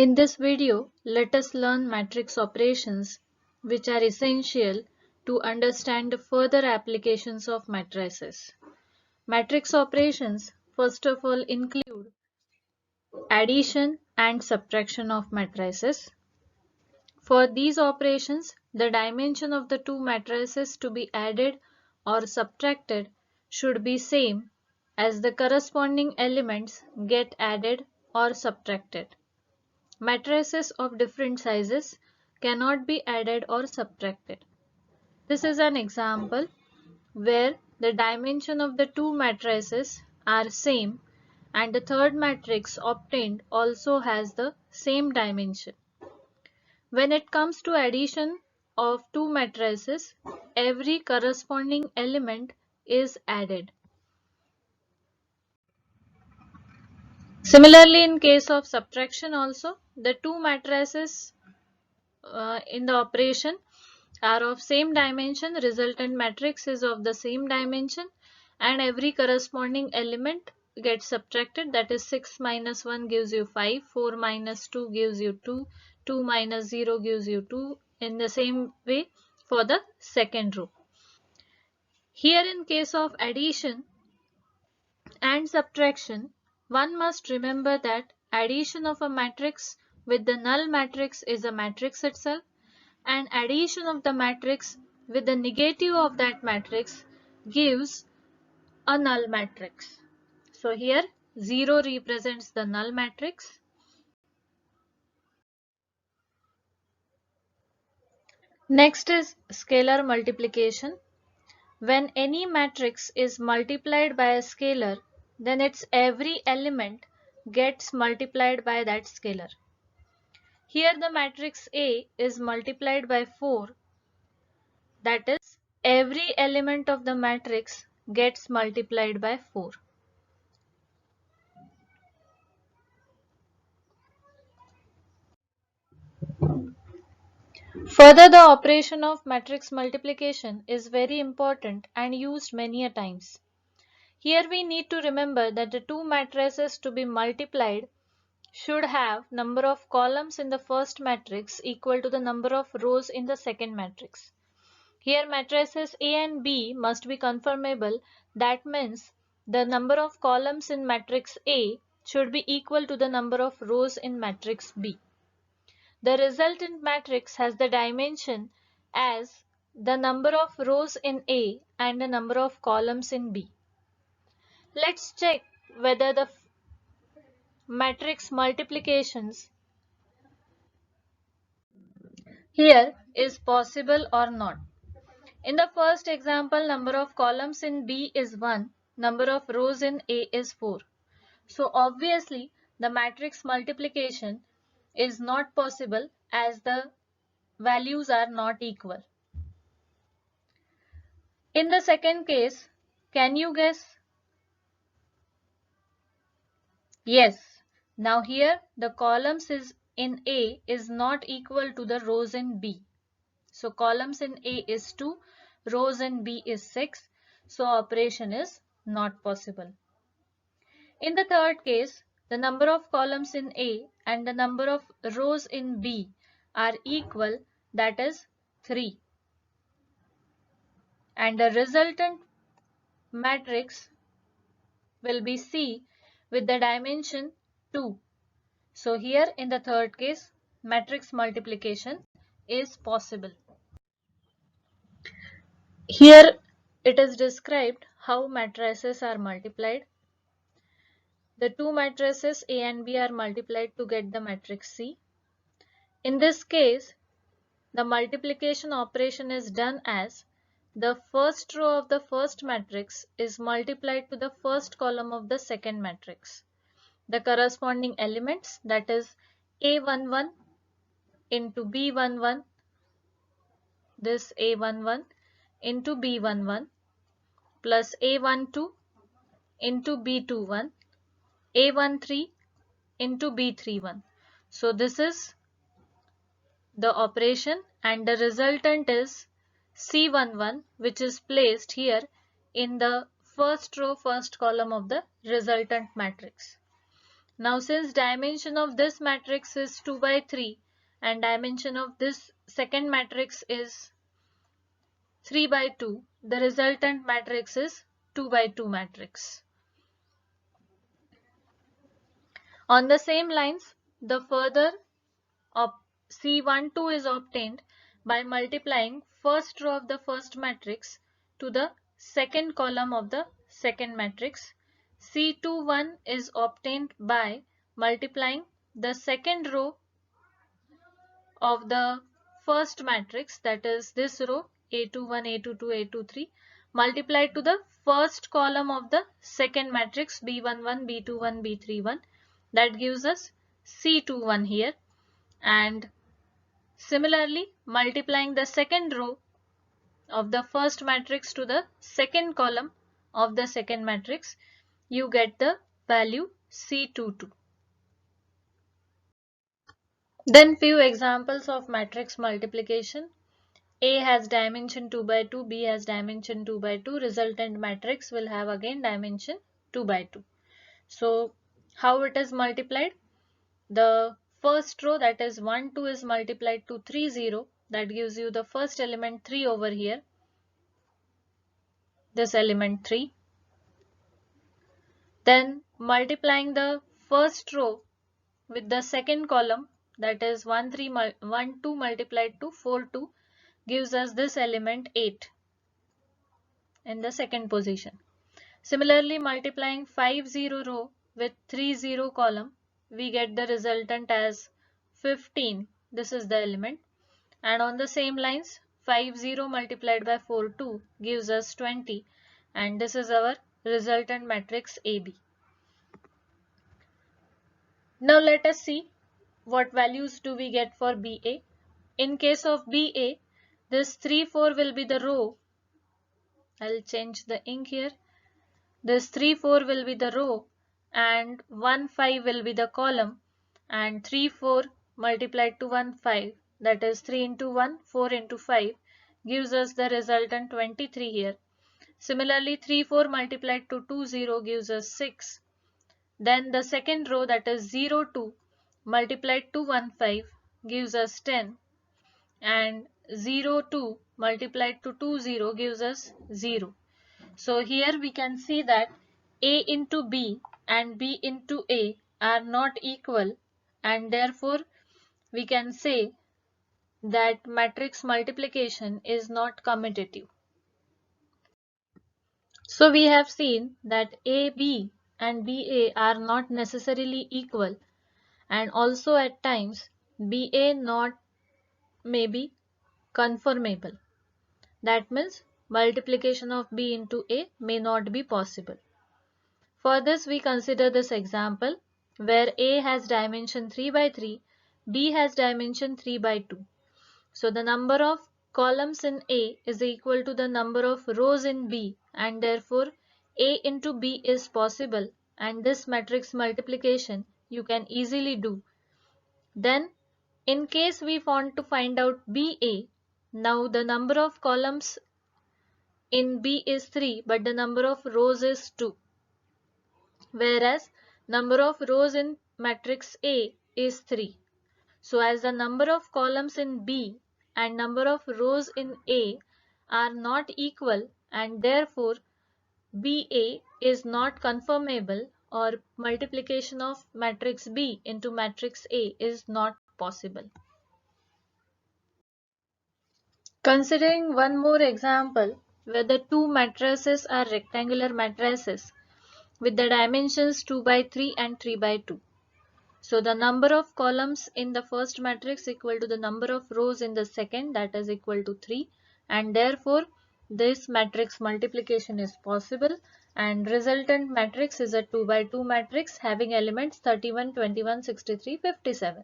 In this video, let us learn matrix operations which are essential to understand further applications of matrices. Matrix operations first of all include addition and subtraction of matrices. For these operations, the dimension of the two matrices to be added or subtracted should be same as the corresponding elements get added or subtracted. Matrices of different sizes cannot be added or subtracted. This is an example where the dimension of the two matrices are same and the third matrix obtained also has the same dimension. When it comes to addition of two matrices, every corresponding element is added. Similarly, in case of subtraction also, the two matrices in the operation are of same dimension, resultant matrix is of the same dimension, and every corresponding element gets subtracted, that is 6 minus 1 gives you 5, 4 minus 2 gives you 2, 2 minus 0 gives you 2, in the same way for the second row. Here in case of addition and subtraction, one must remember that addition of a matrix with the null matrix is a matrix itself, and addition of the matrix with the negative of that matrix gives a null matrix. So here 0 represents the null matrix. Next is scalar multiplication. When any matrix is multiplied by a scalar, then its every element gets multiplied by that scalar. Here the matrix A is multiplied by 4, that is every element of the matrix gets multiplied by 4. Further, the operation of matrix multiplication is very important and used many a times. Here we need to remember that the two matrices to be multiplied should have number of columns in the first matrix equal to the number of rows in the second matrix. Here matrices A and B must be conformable. That means the number of columns in matrix A should be equal to the number of rows in matrix B. The resultant matrix has the dimension as the number of rows in A and the number of columns in B. Let's check whether the matrix multiplications here is possible or not. In the first example, number of columns in B is 1, number of rows in A is 4. So obviously the matrix multiplication is not possible as the values are not equal. In the second case, can you guess? Yes. Now here the columns is in A is not equal to the rows in B. So columns in A is 2, rows in B is 6. So operation is not possible. In the third case, the number of columns in A and the number of rows in B are equal, that is 3. And the resultant matrix will be C with the dimension 2. So here in the third case, matrix multiplication is possible. Here it is described how matrices are multiplied. The two matrices A and B are multiplied to get the matrix C. In this case, the multiplication operation is done as the first row of the first matrix is multiplied to the first column of the second matrix. The corresponding elements, that is A11 into B11, this A11 into B11 plus A12 into B21, A13 into B31. So this is the operation and the resultant is C11, which is placed here in the first row, first column of the resultant matrix. Now since dimension of this matrix is 2 by 3 and dimension of this second matrix is 3 by 2, the resultant matrix is 2 by 2 matrix. On the same lines, the further C12 is obtained by multiplying first row of the first matrix to the second column of the second matrix. C21 is obtained by multiplying the second row of the first matrix, that is this row A21, A22, A23, multiplied to the first column of the second matrix B11, B21, B31. That gives us C21 here. And similarly, multiplying the second row of the first matrix to the second column of the second matrix, you get the value C22. Then few examples of matrix multiplication. A has dimension 2 by 2, B has dimension 2 by 2, resultant matrix will have again dimension 2 by 2. So how it is multiplied? The first row, that is 1, 2 is multiplied to 3, 0. That gives you the first element 3 over here. This element 3. Then multiplying the first row with the second column, that is 1, 3, 1, 2 multiplied to 4, 2 gives us this element 8 in the second position. Similarly, multiplying 5, 0 row with 3, 0 column, we get the resultant as 15. This is the element. And on the same lines, 5, 0 multiplied by 4, 2 gives us 20. And this is our resultant matrix AB. Now let us see what values do we get for BA. In case of BA, this 3, 4 will be the row. I'll change the ink here. This 3, 4 will be the row and 1, 5 will be the column, and 3, 4 multiplied to 1, 5, that is 3 into 1, 4 into 5 gives us the resultant 23 here. Similarly, 3, 4 multiplied to 2, 0 gives us 6. Then the second row, that is 0, 2 multiplied to 1, 5 gives us 10, and 0, 2 multiplied to 2, 0 gives us 0. So here we can see that A into B and B into A are not equal, and therefore we can say that matrix multiplication is not commutative. So we have seen that AB and BA are not necessarily equal, and also at times BA not may be conformable. That means multiplication of B into A may not be possible. For this, we consider this example where A has dimension 3 by 3, B has dimension 3 by 2. So the number of columns in A is equal to the number of rows in B, and therefore A into B is possible, and this matrix multiplication you can easily do. Then in case we want to find out BA, now the number of columns in B is 3 but the number of rows is 2. Whereas number of rows in matrix A is 3. So as the number of columns in B and number of rows in A are not equal, and therefore BA is not conformable, or multiplication of matrix B into matrix A is not possible. Considering one more example where the two matrices are rectangular matrices with the dimensions 2 by 3 and 3 by 2. So the number of columns in the first matrix equal to the number of rows in the second, that is equal to 3, and therefore this matrix multiplication is possible, and resultant matrix is a 2 by 2 matrix having elements 31, 21, 63, 57.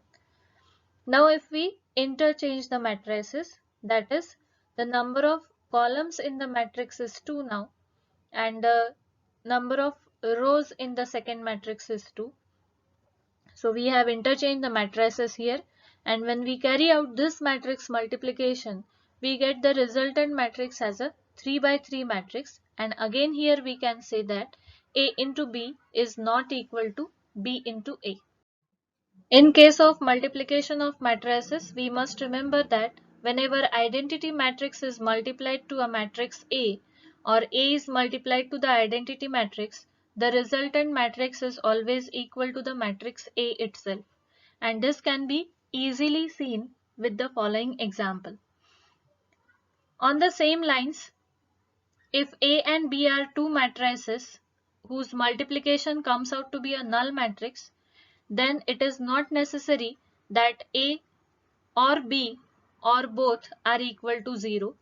Now if we interchange the matrices, that is the number of columns in the matrix is 2 now, and the number of rows in the second matrix is 2. So we have interchanged the matrices here, and when we carry out this matrix multiplication, we get the resultant matrix as a 3 by 3 matrix, and again here we can say that A into B is not equal to B into A. In case of multiplication of matrices, we must remember that whenever identity matrix is multiplied to a matrix A or A is multiplied to the identity matrix, the resultant matrix is always equal to the matrix A itself. And this can be easily seen with the following example. On the same lines, if A and B are two matrices whose multiplication comes out to be a null matrix, then it is not necessary that A or B or both are equal to 0.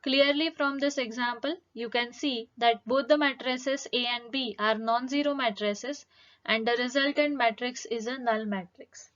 Clearly from this example, you can see that both the matrices A and B are non-zero matrices and the resultant matrix is a null matrix.